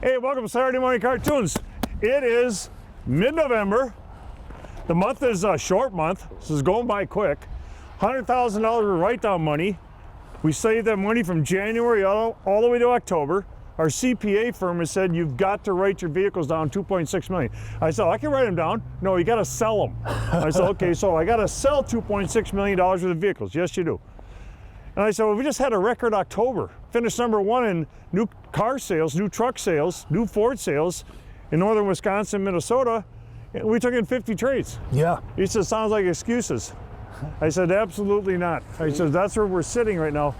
Hey, welcome to Saturday Morning Cartoons. It is mid-November. The month is a short month. This is going by quick. $100,000 write-down money. We saved that money from January all the way to October. Our CPA firm has said you've got to write your vehicles down $2.6 million. I said, I can write them down. No, you got to sell them. I said, okay, so I got to sell $2.6 million worth of vehicles. Yes, you do. And I said, well, we just had a record October. Finished #1 in new car sales, new truck sales, new Ford sales in northern Wisconsin, Minnesota. And we took in 50 trades. Yeah. He said, sounds like excuses. I said, absolutely not. I said, that's where we're sitting right now.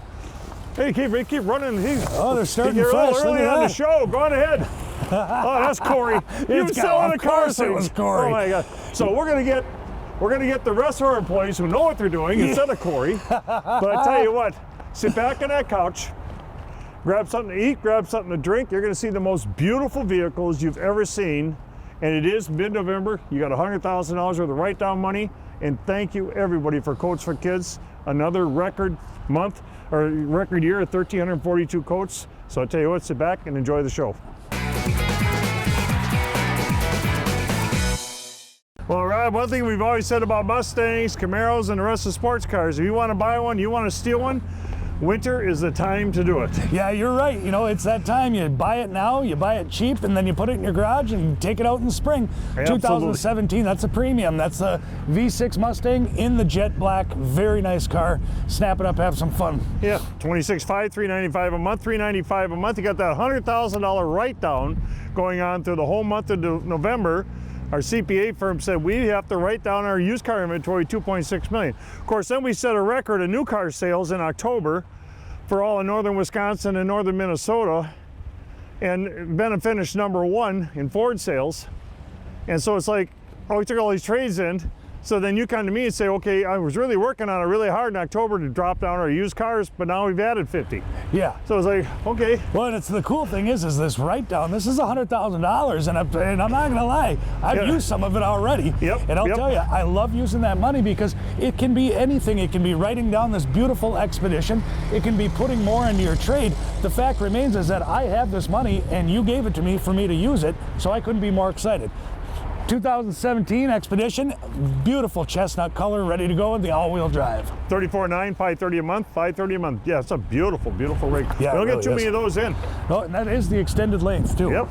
Hey, keep running. Oh, they're starting You're fresh. early on the show. Go on ahead. Oh, that's Corey. You've selling the car it was things. Corey. Oh my God. So we're gonna get the rest of our employees who know what they're doing instead of Corey. But I tell you what, sit back on that couch, grab something to eat, grab something to drink. You're gonna see the most beautiful vehicles you've ever seen. And it is mid-November. You got $100,000 worth of write-down money. And thank you everybody for Coats for Kids. Another record month, or record year of 1,342 coats. So I tell you what, sit back and enjoy the show. Well, Rob, one thing we've always said about Mustangs, Camaros, and the rest of sports cars, if you want to buy one, you want to steal one, winter is the time to do it. Yeah, you're right. You know, it's that time. You buy it now, you buy it cheap, and then you put it in your garage and you take it out in the spring. Absolutely. 2017, that's a premium. That's a V6 Mustang in the jet black. Very nice car. Snap it up, have some fun. Yeah, $26,500, $395 a month, $395 a month. You got that $100,000 write-down going on through the whole month of November. Our CPA firm said we have to write down our used car inventory $2.6 million. Of course, then we set a record of new car sales in October for all of northern Wisconsin and northern Minnesota. And Benna finished #1 in Ford sales. And so it's like, oh, we took all these trades in. So then you come to me and say, okay, I was really working on it really hard in October to drop down our used cars, but now we've added 50. Yeah. So it's like, okay. Well, and it's the cool thing is this write down. This is $100,000, and I'm not gonna lie, I've used some of it already. Yep. And I'll tell you, I love using that money because it can be anything. It can be writing down this beautiful expedition. It can be putting more into your trade. The fact remains is that I have this money, and you gave it to me for me to use it, so I couldn't be more excited. 2017 Expedition, beautiful chestnut color, ready to go in the all-wheel drive. $34,900, $530 a month, $530 a month. Yeah, it's a beautiful, beautiful rig. Yeah, we don't it get really too many is. of those in. No, and that is the extended length too. Yep.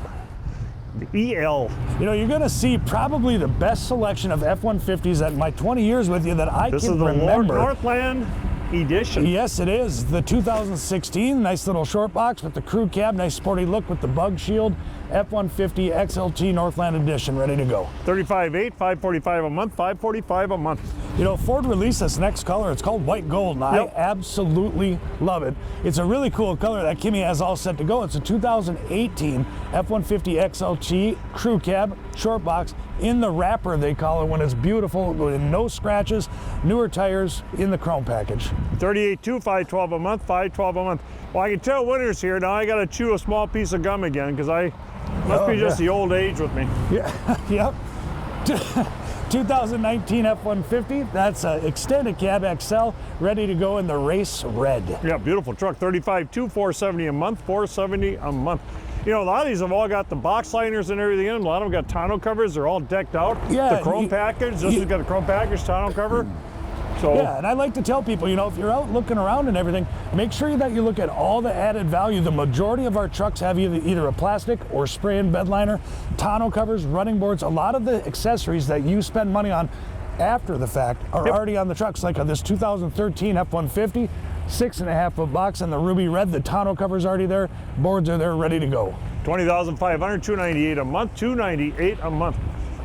The EL. You know, you're going to see probably the best selection of F-150s that in my 20 years with you that I This can is the remember. Northland Edition. Yes, it is. The 2016, nice little short box with the crew cab, nice sporty look with the bug shield. F-150 XLT Northland Edition, ready to go. $35,800, $545 a month, $545 a month. You know, Ford released this next color. It's called white gold, and I absolutely love it. It's a really cool color that Kimmy has all set to go. It's a 2018 F-150 XLT crew cab, short box, in the wrapper, they call it, when it's beautiful, with no scratches, newer tires in the chrome package. $38,200, $512 a month, $512 a month. Well, I can tell winter's here. Now I got to chew a small piece of gum again because I must be just the old age with me. Yeah, yep. 2019 F-150, that's an extended cab XL, ready to go in the race red. Yeah, beautiful truck. $35,200, $470 a month, $470 a month. You know, a lot of these have all got the box liners and everything in them. A lot of them got tonneau covers. They're all decked out. Yeah. The chrome package. This has got a chrome package, tonneau cover. So, yeah, and I like to tell people, you know, if you're out looking around and everything, make sure that you look at all the added value. The majority of our trucks have either a plastic or spray-in bed liner, tonneau covers, running boards. A lot of the accessories that you spend money on after the fact are already on the trucks, like this 2013 F-150, 6.5 foot box in the ruby red. The tonneau cover's already there. Boards are there, ready to go. $20,500, $298 a month, $298 a month.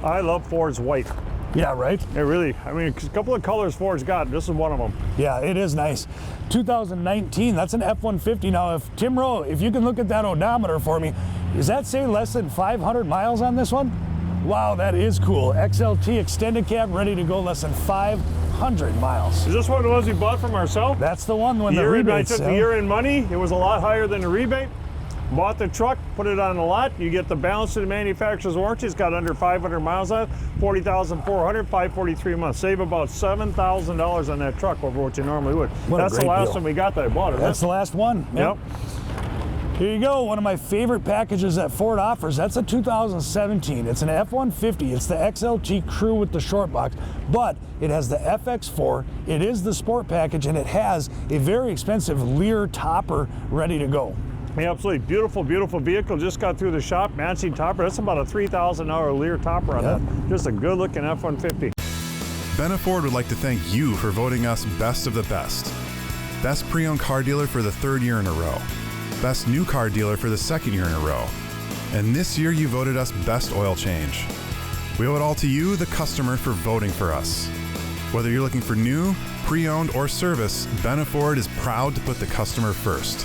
I love Ford's white. Yeah, right? It really, I mean, a couple of colors Ford's got. This is one of them. Yeah, it is nice. 2019, that's an F-150. Now, if Tim Rowe, if you can look at that odometer for me, does that say less than 500 miles on this one? Wow, that is cool. XLT extended cab, ready to go, less than 500 miles. Is this one of the ones we bought from ourselves? That's the one when the I rebates. took the year-end money. It was a lot higher than the rebate. Bought the truck, put it on the lot. You get the balance of the manufacturer's warranty. It's got under 500 miles on it. $40,400, $543 a month. Save about $7,000 on that truck over what you normally would. That's the last one we got that I bought. That's the last one. Yep. Here you go, one of my favorite packages that Ford offers. That's a 2017. It's an F-150. It's the XLT Crew with the short box, but it has the FX4. It is the sport package, and it has a very expensive Lear topper ready to go. Yeah, absolutely. Beautiful, beautiful vehicle. Just got through the shop. Matching topper. That's about a $3,000 Lear topper on that. Just a good looking F-150. Benna Ford would like to thank you for voting us Best of the Best. Best pre-owned car dealer for the 3rd year in a row. Best new car dealer for the 2nd year in a row. And this year you voted us Best Oil Change. We owe it all to you, the customer, for voting for us. Whether you're looking for new, pre-owned, or service, Benna Ford is proud to put the customer first.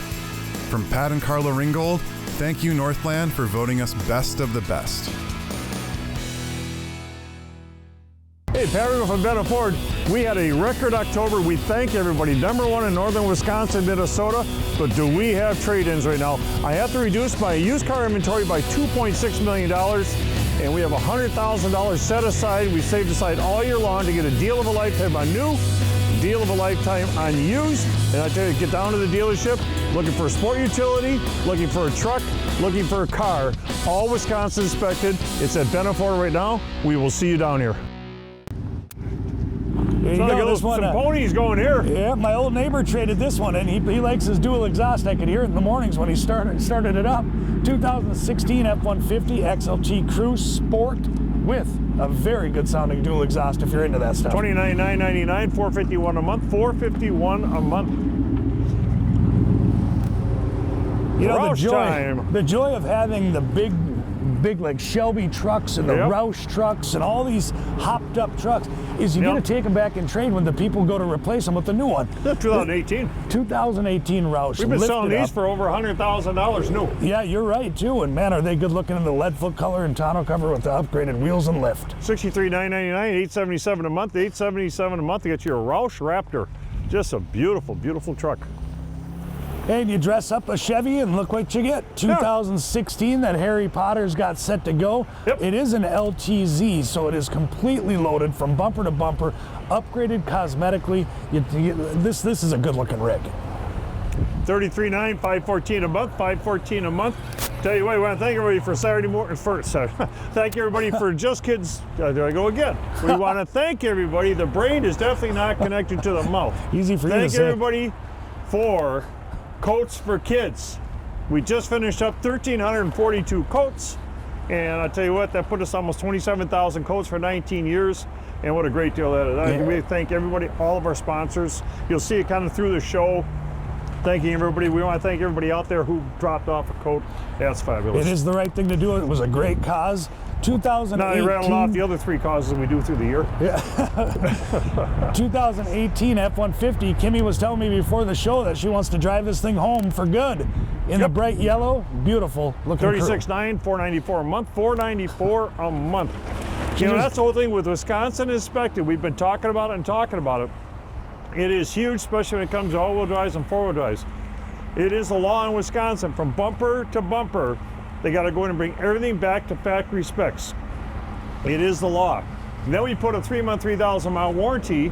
From Pat and Carla Ringold, thank you, Northland, for voting us Best of the Best. Hey, Pat Ringold from Benna Ford. We had a record October. We thank everybody. #1 in northern Wisconsin, Minnesota. But do we have trade-ins right now? I have to reduce my used car inventory by $2.6 million. And we have $100,000 set aside. We saved aside all year long to get a deal of a lifetime on new, deal of a lifetime on used. And I tell you, get down to the dealership, looking for a sport utility, looking for a truck, looking for a car. All Wisconsin inspected. It's at Benna Ford right now. We will see you down here. There you go, this one. Some ponies going here. Yeah, my old neighbor traded this one, and he likes his dual exhaust. I could hear it in the mornings when he started it up. 2016 F-150 XLT Crew Sport with a very good sounding dual exhaust if you're into that stuff. $29,999, $451 a month, $451 a month. You know, the joy of having the big like Shelby trucks and the Roush trucks and all these hopped up trucks is you get to take them back and trade when the people go to replace them with the new one. That's 2018. 2018 Roush. We've been selling these for over $100,000 new. Yeah, you're right too. And man, are they good looking in the lead foot color and tonneau cover with the upgraded wheels and lift. $63,999, $877 a month, $877 a month to get you a Roush Raptor. Just a beautiful, beautiful truck. And you dress up a Chevy and look what you get. 2016 that Harry Potter's got set to go. Yep. It is an LTZ, so it is completely loaded from bumper to bumper, upgraded cosmetically. This is a good looking rig. $33,999, $514 a month, $514 a month. Tell you what, I want to thank everybody for Saturday morning. Thank everybody for Just Kids. There I go again. We want to thank everybody. The brain is definitely not connected to the mouth. Easy for you to say. Thank everybody for Coats for Kids. We just finished up 1,342 coats, and I tell you what, that put us almost 27,000 coats for 19 years, and what a great deal that is. Yeah. We thank everybody, all of our sponsors. You'll see it kind of through the show. Thanking everybody. We want to thank everybody out there who dropped off a coat. That's fabulous. It is the right thing to do. It was a great cause. 2018. Now I rattled off the other 3 causes we do through the year. Yeah. 2018 F-150. Kimmy was telling me before the show that she wants to drive this thing home for good. In the bright yellow, beautiful looking. $36,999, $494 a month, $494 a month. You know, that's the whole thing with Wisconsin inspected. We've been talking about it and talking about it. It is huge, especially when it comes to all-wheel drives and four-wheel drives. It is the law in Wisconsin, from bumper to bumper. They got to go in and bring everything back to factory specs. It is the law. And then we put a 3-month, 3,000-mile warranty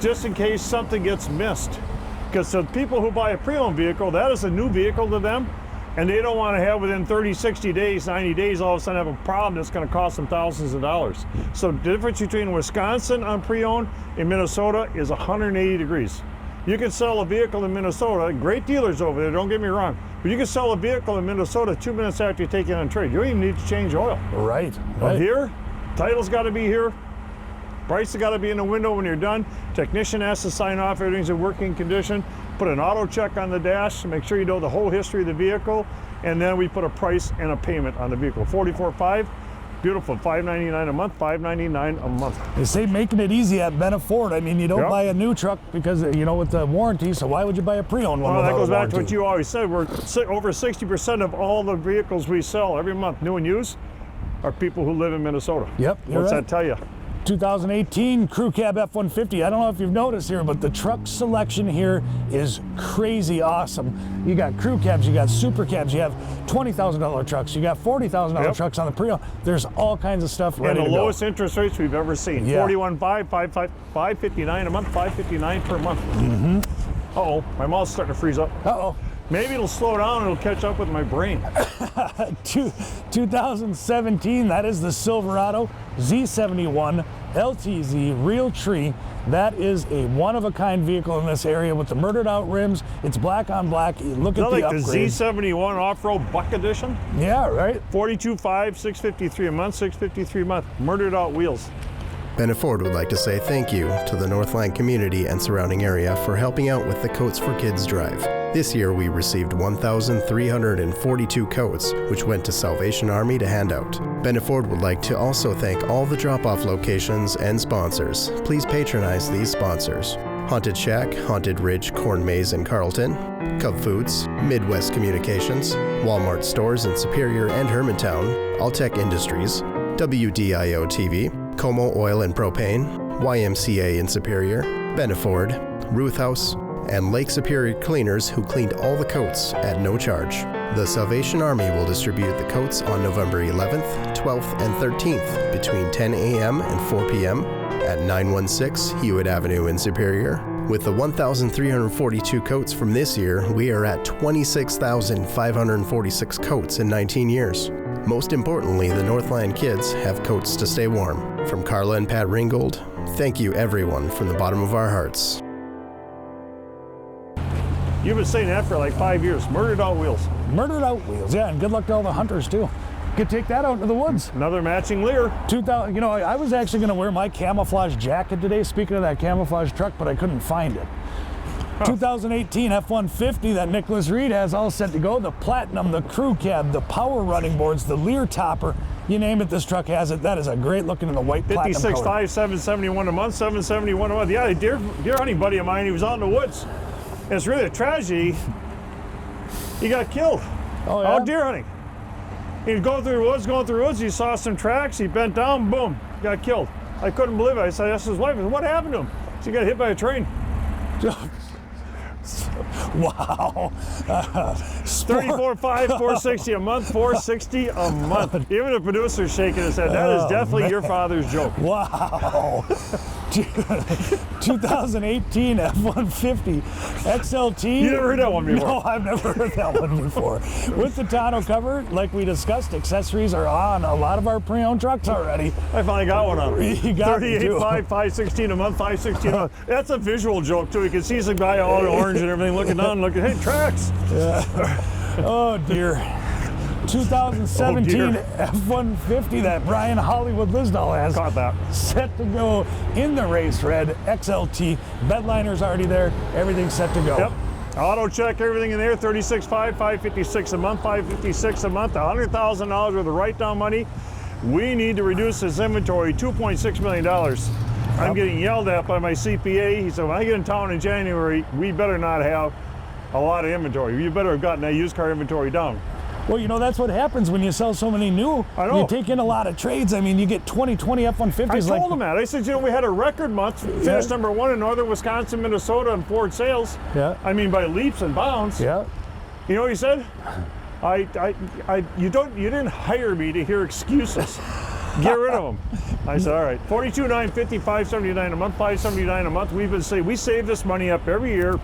just in case something gets missed. Because the people who buy a pre-owned vehicle, that is a new vehicle to them, and they don't want to have within 30, 60 days, 90 days, all of a sudden have a problem that's going to cost them thousands of dollars. So the difference between Wisconsin on pre-owned and Minnesota is 180 degrees. You can sell a vehicle in Minnesota, great dealers over there, don't get me wrong, but you can sell a vehicle in Minnesota 2 minutes after you take it on trade. You don't even need to change oil. Right. But here, title's got to be here. Price has got to be in the window when you're done. Technician has to sign off, everything's in working condition. Put an auto check on the dash to make sure you know the whole history of the vehicle. And then we put a price and a payment on the vehicle. $44,500, beautiful, $599 a month, $599 a month. They say making it easy at Benna Ford. I mean, you don't buy a new truck because, you know, with the warranty, so why would you buy a pre-owned one? Well, that goes back warranty? to what you always said. We're over 60% of all the vehicles we sell every month, new and used, are people who live in Minnesota. Yep, you're What's right. that tell you? 2018 Crew Cab F-150. I don't know if you've noticed here, but the truck selection here is crazy awesome. You got crew cabs, you got super cabs, you have $20,000 trucks, you got $40,000 trucks on the pre-owned. There's all kinds of stuff ready to go. And the lowest interest rates we've ever seen. Yeah. $41,500, $559 a month, $559 per month. Uh-oh, my mouth's starting to freeze up. Uh-oh. Maybe it'll slow down and it'll catch up with my brain. 2017, that is the Silverado Z71 LTZ Real Tree. That is a one-of-a-kind vehicle in this area with the murdered out rims. It's black on black. Look at the like upgrade. the Z71 Off-Road Buck Edition? Yeah, right. $42,500, $653 a month, $653 a month. Murdered out wheels. Benna Ford would like to say thank you to the Northland community and surrounding area for helping out with the Coats for Kids drive. This year we received 1,342 coats, which went to Salvation Army to hand out. Benna Ford would like to also thank all the drop-off locations and sponsors. Please patronize these sponsors: Haunted Shack, Haunted Ridge Corn Maze in Carlton, Cub Foods, Midwest Communications, Walmart stores in Superior and Hermantown, Alltech Industries, WDIO TV, Como Oil and Propane, YMCA in Superior, Benna Ford, Ruth House, and Lake Superior Cleaners, who cleaned all the coats at no charge. The Salvation Army will distribute the coats on November 11th, 12th, and 13th between 10 a.m. and 4 p.m. at 916 Hewitt Avenue in Superior. With the 1,342 coats from this year, we are at 26,546 coats in 19 years. Most importantly, the Northland kids have coats to stay warm. From Carla and Pat Ringold, thank you everyone from the bottom of our hearts. You've been saying that for like 5 years. Murdered out wheels. Murdered out wheels, yeah, and good luck to all the hunters too. Could take that out into the woods. Another matching Lear. 2000, you know, I was actually going to wear my camouflage jacket today, speaking of that camouflage truck, but I couldn't find it. 2018 F-150 that Nicholas Reed has all set to go. The Platinum, the Crew Cab, the power running boards, the Lear topper, you name it, this truck has it. That is a great looking in the white platinum color. 56,500, $771 a month, $771 a month. Yeah, a deer hunting buddy of mine, he was out in the woods. And it's really a tragedy. He got killed. Oh, yeah? Out deer hunting. He was going through the woods, he saw some tracks, he bent down, boom, got killed. I couldn't believe it. I asked his wife, what happened to him? She got hit by a train. Wow. 34,500, $460 a month, $460 a month. Even the producer's shaking his head. That is definitely your father's joke. Wow. 2018 F-150 XLT. You never heard that one before? No, I've never heard that one before. With the tonneau cover, like we discussed, accessories are on a lot of our pre-owned trucks already. I finally got one on. You got 38,500, $516 a month, $516 a month. That's a visual joke too. You can see some guy all in orange and everything looking down, looking, hey, tracks. Yeah. Oh dear. 2017 F-150 that Brian Hollywood Lisdahl has. Caught that. Set to go in the race red XLT. Bedliner's already there. Everything's set to go. Yep. Auto check, everything in there. 36,500, $556 a month, $556 a month. $100,000 worth of write-down money. We need to reduce this inventory, $2.6 million. I'm getting yelled at by my CPA. He said, when I get in town in January, we better not have a lot of inventory. You better have gotten that used car inventory down. Well, you know, that's what happens when you sell so many new. I know. You take in a lot of trades. I mean, you get 20 F-150s. I told him that. I said, you know, we had a record month, finished number one in northern Wisconsin, Minnesota, and Ford sales. Yeah. I mean, by leaps and bounds. Yeah. You know what he said? You didn't hire me to hear excuses. Get rid of them. I said, all right, $42,950, $579 a month, $579 a month. We save this money up every year,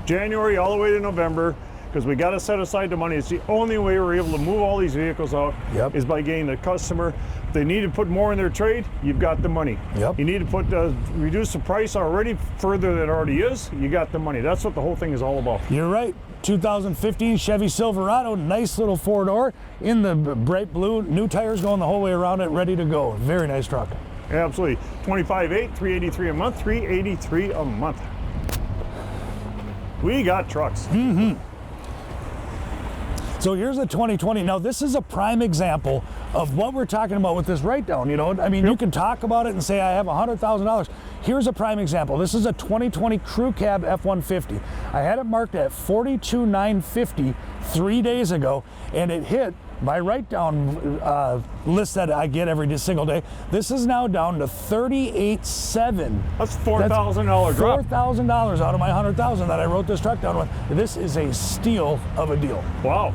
January all the way to November, because we got to set aside the money. It's the only way we're able to move all these vehicles out is by getting the customer. If they need to put more in their trade, you've got the money. Yep. You need to reduce the price already further than it already is, you got the money. That's what the whole thing is all about. You're right. 2015 Chevy Silverado, nice little four-door in the bright blue, new tires going the whole way around it, ready to go. Very nice truck. Absolutely. 25,800, $383 a month, $383 a month. We got trucks. Mm-hmm. So here's a 2020. Now this is a prime example of what we're talking about with this write-down. You know, I mean, you can talk about it and say I have $100,000. Here's a prime example. This is a 2020 Crew Cab F-150. I had it marked at $42,950 3 days ago, and it hit my write-down list that I get every single day. This is now down to $38,700. That's $4,000 drop. $4,000 out of my $100,000 that I wrote this truck down with. This is a steal of a deal. Wow.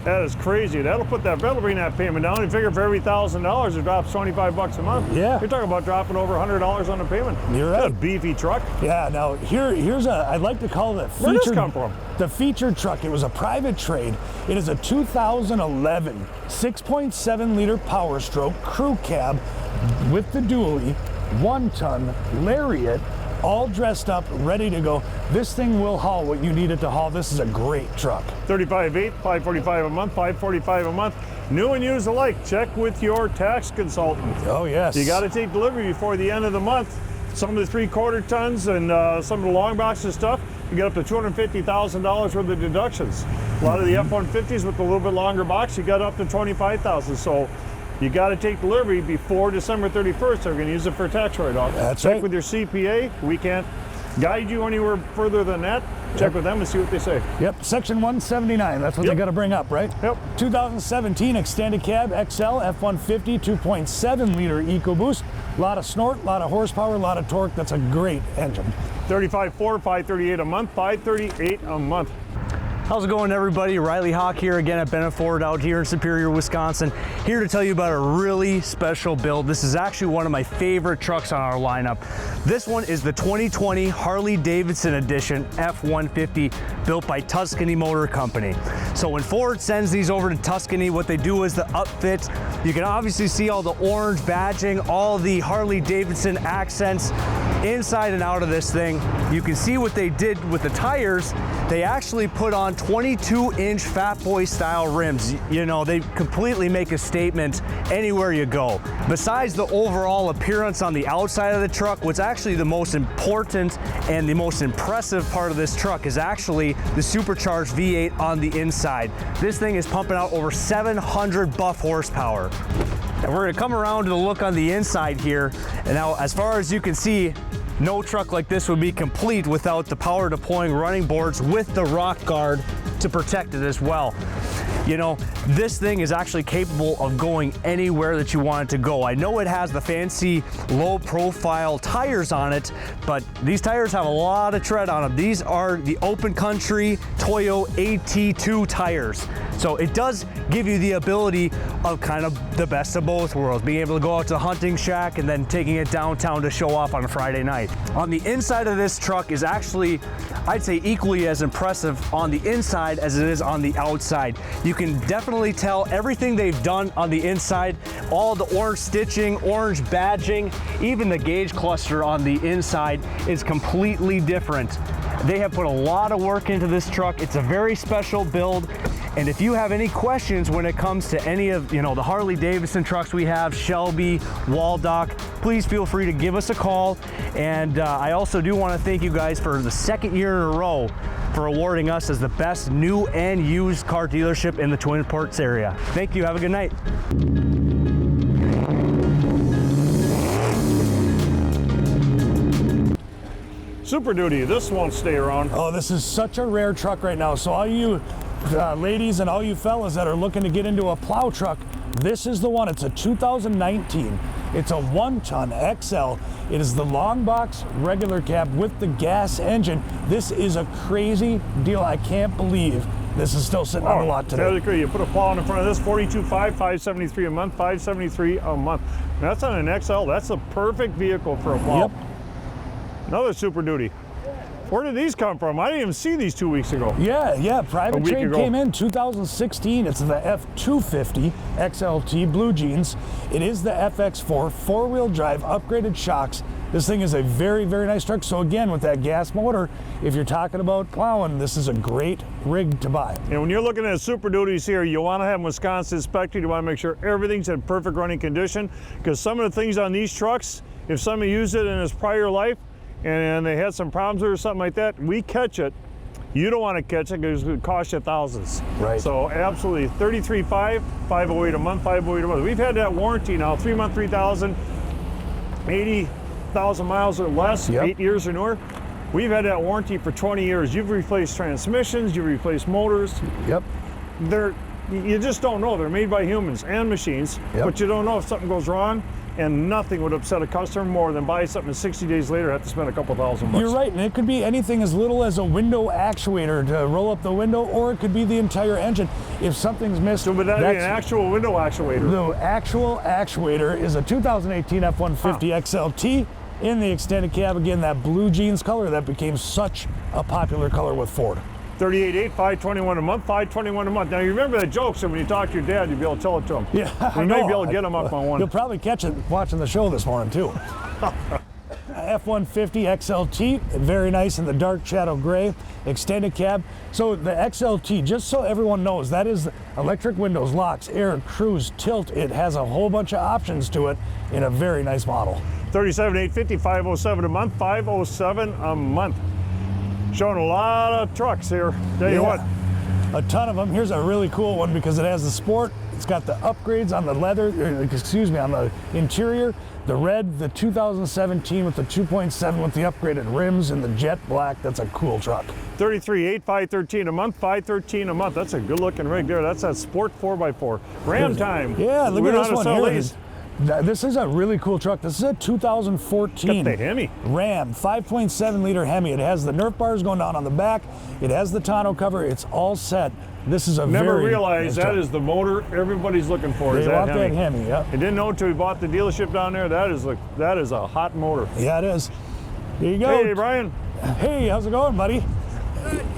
That is crazy. That'll bring that payment down. You figure for every $1,000, it drops 25 bucks a month. Yeah. You're talking about dropping over $100 on the payment. You're right. That's a beefy truck. Yeah, now here's I'd like to call it Where did this come from? The featured truck. It was a private trade. It is a 2011 6.7 liter Power Stroke crew cab with the dually, 1-ton Lariat, all dressed up, ready to go. This thing will haul what you need it to haul. This is a great truck. 35.8, $545 a month, $545 a month. New and used alike. Check with your tax consultant. Oh, yes. You got to take delivery before the end of the month. Some of the 3/4 tons and some of the long boxes stuff, you get up to $250,000 worth of deductions. A lot of the F-150s with a little bit longer box, you got up to $25,000. So you got to take delivery before December 31st. They're going to use it for tax write-off. That's Check right. with your CPA. We can't guide you anywhere further than that. Check with them and see what they say. Yep, Section 179, that's what they got to bring up, right? Yep. 2017 Extended Cab XL F-150 2.7 liter EcoBoost. A lot of snort, a lot of horsepower, a lot of torque. That's a great engine. 35.4, $538 a month, $538 a month. How's it going, everybody? Riley Hawk here again at Benna Ford out here in Superior, Wisconsin. Here to tell you about a really special build. This is actually one of my favorite trucks on our lineup. This one is the 2020 Harley-Davidson Edition F-150 built by Tuscany Motor Company. So when Ford sends these over to Tuscany, what they do is the upfit. You can obviously see all the orange badging, all the Harley-Davidson accents inside and out of this thing. You can see what they did with the tires. They actually put on 22-inch Fat Boy style rims. You know, they completely make a statement anywhere you go. Besides the overall appearance on the outside of the truck, what's actually the most important and the most impressive part of this truck is actually the supercharged V8 on the inside. This thing is pumping out over 700 buff horsepower. And we're gonna come around to the look on the inside here. And now, as far as you can see, no truck like this would be complete without the power deploying running boards with the rock guard to protect it as well. You know, this thing is actually capable of going anywhere that you want it to go. I know it has the fancy low profile tires on it, but these tires have a lot of tread on them. These are the Open Country Toyo AT2 tires. So it does give you the ability of kind of the best of both worlds, being able to go out to the hunting shack and then taking it downtown to show off on a Friday night. On the inside of this truck is actually, I'd say, equally as impressive on the inside as it is on the outside. You can definitely tell everything they've done on the inside, all the orange stitching, orange badging, even the gauge cluster on the inside is completely different. They have put a lot of work into this truck. It's a very special build. And if you have any questions when it comes to any of, you know, the Harley-Davidson trucks we have, Shelby, Waldock, please feel free to give us a call. And I also do want to thank you guys for the second year in a row for awarding us as the best new and used car dealership in the Twin Ports area. Thank you. Have a good night. Super Duty, this won't stay around. Oh, this is such a rare truck right now. So all you ladies and all you fellas that are looking to get into a plow truck, this is the one. It's a 2019. It's a 1-ton XL. It is the long box regular cab with the gas engine. This is a crazy deal. I can't believe this is still sitting on the lot today. That's great. You put a plow in front of this, $42,500, $573 a month, $573 a month. That's on an XL. That's a perfect vehicle for a plow. Yep. Another Super Duty. Where did these come from? I didn't even see these 2 weeks ago. Yeah, private week trade ago. came in 2016. It's the F250 XLT Blue Jeans. It is the FX4 four-wheel drive upgraded shocks. This thing is a very, very nice truck. So again, with that gas motor, if you're talking about plowing, this is a great rig to buy. And when you're looking at Super Duties here, you want to have them Wisconsin inspected. You want to make sure everything's in perfect running condition, because some of the things on these trucks, if somebody used it in his prior life, and they had some problems or something like that, we catch it. You don't want to catch it because it could cost you thousands. Right. So absolutely, $33,500, $508 a month, $508 a month. We've had that warranty now, 3-month, 3,000, 80,000 miles or less, Yep. 8 years or newer. We've had that warranty for 20 years. You've replaced transmissions, you've replaced motors. Yep. You just don't know. They're made by humans and machines, Yep. but you don't know if something goes wrong. and nothing would upset a customer more than buy something and 60 days later have to spend a couple $1,000. You're right, and it could be anything as little as a window actuator to roll up the window, or it could be the entire engine. If something's missed, So would that be an actual window actuator? the actual actuator is a 2018 F-150 XLT in the extended cab. Again, that blue jeans color that became such a popular color with Ford. 38.8, $521 a month, $521 a month. Now you remember that joke, so when you talk to your dad, you'll be able to tell it to him. Yeah, We may be able to get him up on one. You'll probably catch it watching the show this morning too. F-150 XLT, very nice in the dark shadow gray, extended cab. So the XLT, just so everyone knows, that is electric windows, locks, air, cruise, tilt. It has a whole bunch of options to it in a very nice model. 37,850, $507 a month, $507 a month. Showing a lot of trucks here. Tell you what. A ton of them. Here's a really cool one because it has the sport. It's got the upgrades on the leather, on the interior. The red, the 2017 with the 2.7 with the upgraded rims and the jet black. That's a cool truck. 33.8, $513 a month, $513 a month. That's a good looking rig there. That's that sport 4x4. Ram time. Yeah, look We at know this how to one sell here. these. This is a really cool truck. This is a 2014 Got the Hemi. Ram 5.7 liter Hemi. It has the Nerf bars going down on the back. It has the tonneau cover. It's all set. This is a Never very realized nice that truck. is the motor everybody's looking for. They Is that want Hemi? that Hemi, yeah. I didn't know until we bought the dealership down there. That is a hot motor. Yeah, it is. Here you go. Hey, Brian. Hey, how's it going, buddy?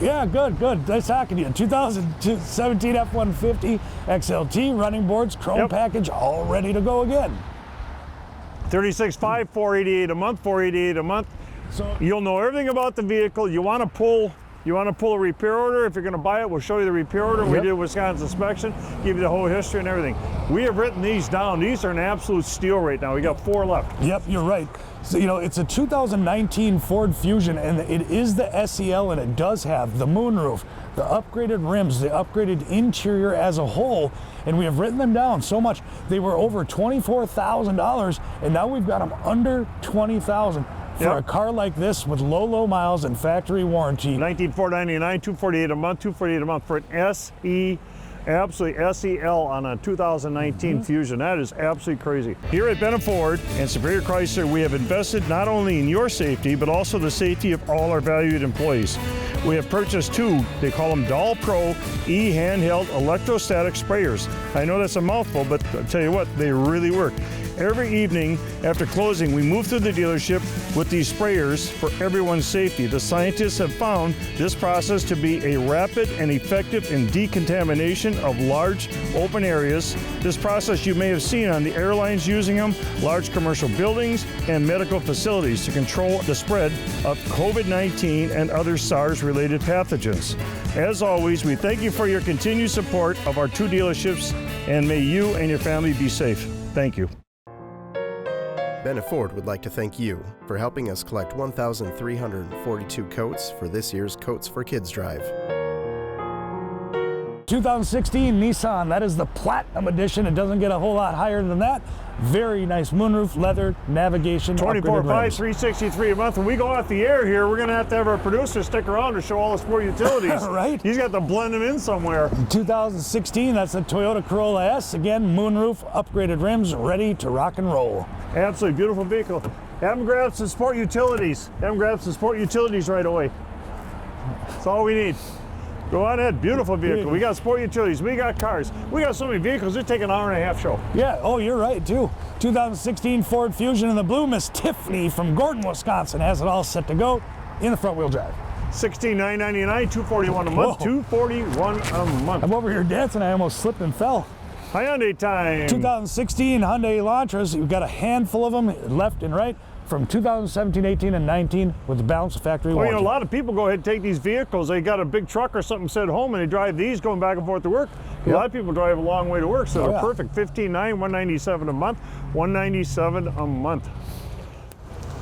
Yeah, good. Nice talking to you. 2017 F-150 XLT, running boards, chrome package, all ready to go again. 36.5, $488 a month, $488 a month. So You'll know everything about the vehicle. You want to pull a repair order. If you're going to buy it, we'll show you the repair order. We Yep. did a Wisconsin inspection, give you the whole history and everything. We have written these down. These are an absolute steal right now. We got 4 left. Yep, you're right. So, it's a 2019 Ford Fusion, and it is the SEL, and it does have the moonroof, the upgraded rims, the upgraded interior as a whole, and we have written them down so much. They were over $24,000, and now we've got them under $20,000 for Yep. a car like this with low miles and factory warranty. 19,499, $248 a month, $248 a month for an absolutely SEL on a 2019 Fusion. That is absolutely crazy. Here at Benna Ford and Superior Chrysler, we have invested not only in your safety, but also the safety of all our valued employees. We have purchased 2, they call them Doll Pro e-handheld electrostatic sprayers. I know that's a mouthful, but I'll tell you what, they really work. Every evening after closing, we move through the dealership with these sprayers for everyone's safety. The scientists have found this process to be a rapid and effective in decontamination of large open areas. This process you may have seen on the airlines using them, large commercial buildings, and medical facilities to control the spread of COVID-19 and other SARS-related pathogens. As always, we thank you for your continued support of our 2 dealerships, and may you and your family be safe. Thank you. Benna Ford would like to thank you for helping us collect 1,342 coats for this year's Coats for Kids drive. 2016 Nissan, that is the Platinum Edition. It doesn't get a whole lot higher than that. Very nice moonroof, leather, navigation, upgraded 24.5, rims. $363 a month. When we go off the air here, we're going to have our producer stick around to show all the sport utilities. Right. He's got to blend them in somewhere. 2016, that's the Toyota Corolla S. Again, moonroof, upgraded rims, ready to rock and roll. Absolutely beautiful vehicle. Have them grab some sport utilities. Have them grab some sport utilities right away. That's all we need. Go on ahead. Beautiful vehicle. We got sport utilities. We got cars. We got so many vehicles. It'd take an hour-and-a-half show. Yeah, oh, you're right, too. 2016 Ford Fusion in the blue. Miss Tiffany from Gordon, Wisconsin has it all set to go in the front-wheel drive. $16,999, $241 a month, Whoa. $241 a month. I'm over here dancing. I almost slipped and fell. Hyundai time. 2016 Hyundai Elantras. We've got a handful of them left and right from 2017, 18, and 19 with the balance of factory Well, warranty. a lot of people go ahead and take these vehicles. They got a big truck or something set home and they drive these going back and forth to work. A lot of people drive a long way to work, so they're perfect. $15,900, $197 a month, $197 a month.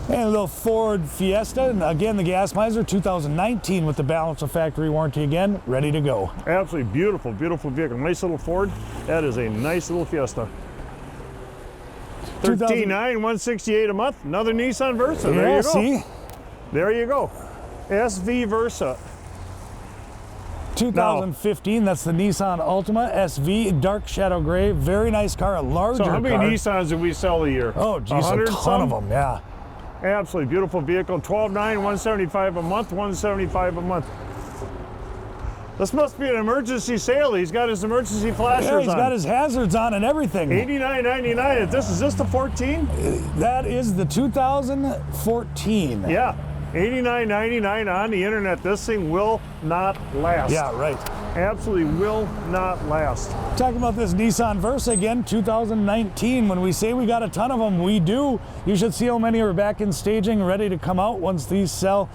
And a little Ford Fiesta, and again the Gas Miser 2019 with the balance of factory warranty again, ready to go. Absolutely beautiful, beautiful vehicle. Nice little Ford. That is a nice little Fiesta. $13,900, $168 a month. Another Nissan Versa. There you go. See? There you go. SV Versa. 2015, that's the Nissan Altima SV, dark shadow gray, very nice car, a larger So how many car. Nissans do we sell a year? Oh, geez, a 100 ton of them, yeah. Absolutely beautiful vehicle. 12.9, 175 a month, 175 a month. This must be an emergency sale. He's got his emergency flashers Yeah, he's on. got his hazards on and everything. $89.99. Is this the 14? That is the 2014. Yeah. $89.99 on the internet. This thing will not last. Yeah, right. Absolutely will not last. Talking about this Nissan Versa again, 2019. When we say we got a ton of them, we do. You should see how many are back in staging, ready to come out once these sell.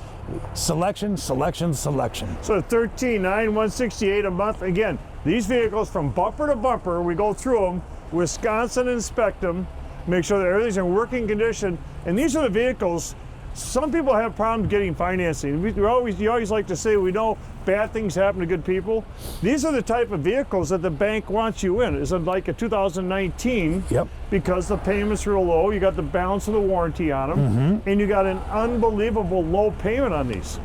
Selection, selection, selection. So $13.9, $168 a month. Again, these vehicles from bumper to bumper, we go through them, Wisconsin inspect them, make sure that everything's in working condition. And these are the vehicles. Some people have problems getting financing. You always like to say, we know bad things happen to good people. These are the type of vehicles that the bank wants you in. Is it like a 2019? Yep. Because the payments are low, you got the balance of the warranty on them, and you got an unbelievable low payment on these.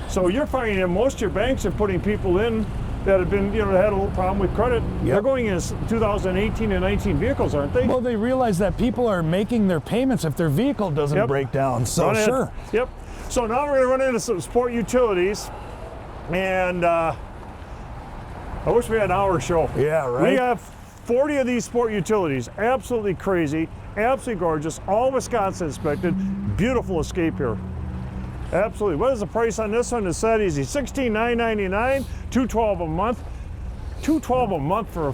So you're finding that most of your banks are putting people in that have been, had a little problem with credit. Yep. They're going in 2018 and 19 vehicles, aren't they? Well, they realize that people are making their payments if their vehicle doesn't Yep. break down. So Run ahead. sure. Yep. So now we're going to run into some sport utilities, and I wish we had an hour show. Yeah, right. We have 40 of these sport utilities. Absolutely crazy, absolutely gorgeous, all Wisconsin inspected. Beautiful Escape here. Absolutely. What is the price on this one? It's that easy. $16,999, $212 a month. $212 a month for a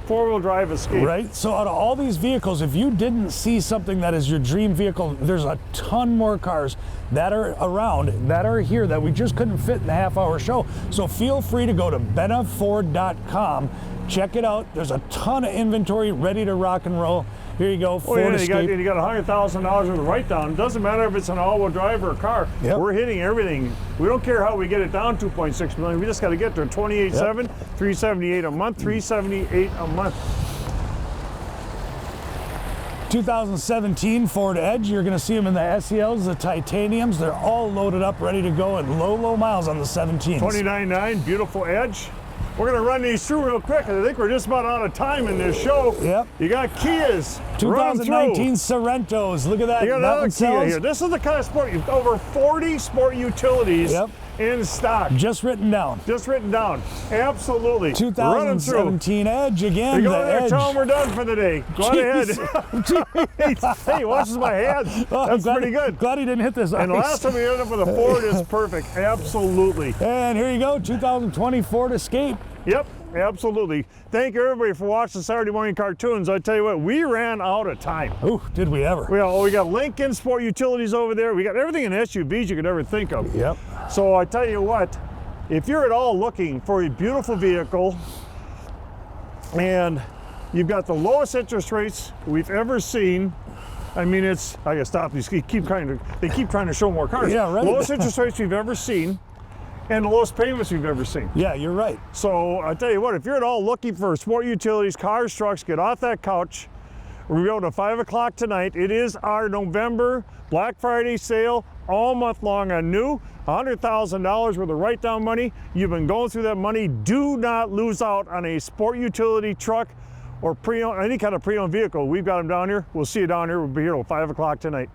four-wheel drive Escape. Right. So out of all these vehicles, if you didn't see something that is your dream vehicle, there's a ton more cars that are around, that are here, that we just couldn't fit in the half-hour show. So feel free to go to bennaford.com. Check it out. There's a ton of inventory ready to rock and roll. Here you go, Ford Escape. You got $100,000 worth of write-down. It doesn't matter if it's an all-wheel drive or a car. Yep. We're hitting everything. We don't care how we get it down 2.6 million. We just got to get to 28.7, $378 a month, $378 a month. 2017 Ford Edge, you're going to see them in the SELs, the titaniums. They're all loaded up, ready to go, and low miles on the 17s. $29.9, beautiful Edge. We're going to run these through real quick. I think we're just about out of time in this show. Yep. You got Kias. 2019 Sorrentos. Look at that. You got another Kia cells. here. This is the kind of sport, over 40 sport utilities in stock. Just written down. Just written down. Absolutely. 2017 Edge again. You go the there, Edge. tell them we're done for the day. Go on ahead. Hey, watches my hands. That's pretty good. Glad he didn't hit this And the ice. last time we ended up with a Ford is perfect. Absolutely. And here you go, 2020 Ford Escape. Yep, absolutely. Thank you everybody for watching Saturday Morning Cartoons. I tell you what, we ran out of time. Oh, did we ever? We got Lincoln Sport Utilities over there. We got everything in SUVs you could ever think of. Yep. So I tell you what, if you're at all looking for a beautiful vehicle and you've got the lowest interest rates we've ever seen, I mean, I gotta stop these. They keep trying to show more cars. Yeah, right. Lowest interest rates we've ever seen, and the lowest payments we've ever seen. Yeah, you're right. So I tell you what, if you're at all looking for sport utilities, cars, trucks, get off that couch. We're going to 5 o'clock tonight. It is our November Black Friday sale, all month long on new. $100,000 worth of write-down money. You've been going through that money. Do not lose out on a sport utility truck or pre-owned, any kind of pre-owned vehicle. We've got them down here. We'll see you down here. We'll be here till 5 o'clock tonight.